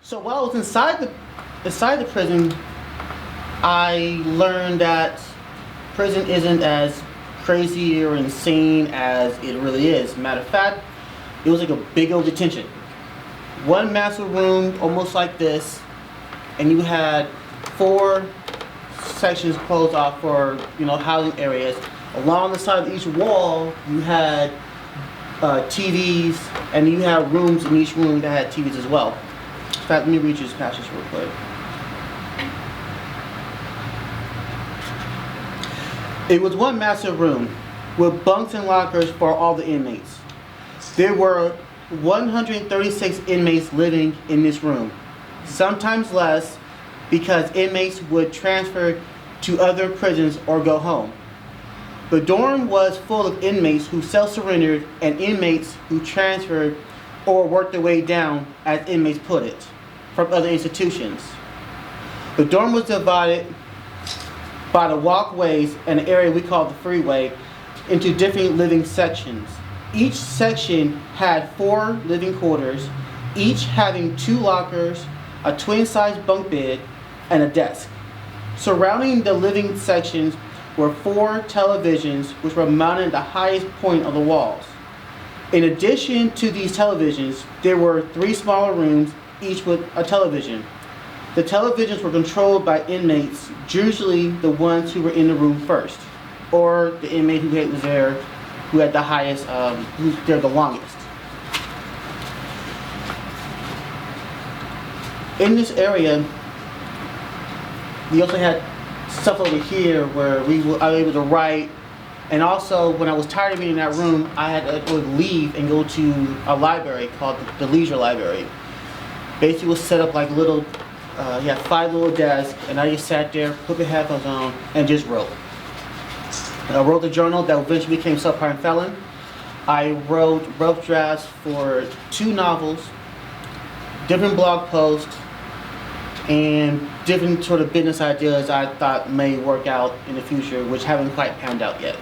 So while I was inside the prison, I learned that prison isn't as crazy or insane as it really is. Matter of fact, it was like a big old detention. One massive room, almost like this, and you had 4 sections closed off for housing areas. Along the side of each wall, you had TVs, and you had rooms in each room that had TVs as well. In fact, let me read you this passage real quick. It was one massive room with bunks and lockers for all the inmates. There were 136 inmates living in this room, sometimes less because inmates would transfer to other prisons or go home. The dorm was full of inmates who self-surrendered and inmates who transferred or worked their way down, as inmates put it, from other institutions. The dorm was divided by the walkways and an area we call the freeway into different living sections. Each section had 4 living quarters, each having 2 lockers, a twin-size bunk bed, and a desk. Surrounding the living sections were 4 televisions which were mounted at the highest point of the walls. In addition to these televisions, there were 3 smaller rooms, each with a television. The televisions were controlled by inmates, usually the ones who were in the room first, or the inmate who was there, who had the highest, who's there the longest. In this area, we also had stuff over here where I was able to write, and also when I was tired of being in that room, I had to leave and go to a library called the Leisure Library. Basically, it was set up like little, you had 5 little desks, and I just sat there, put my headphones on, and just wrote. And I wrote a journal that eventually became Subprime Felon. I wrote rough drafts for 2 novels, different blog posts, and different sort of business ideas I thought may work out in the future, which haven't quite panned out yet.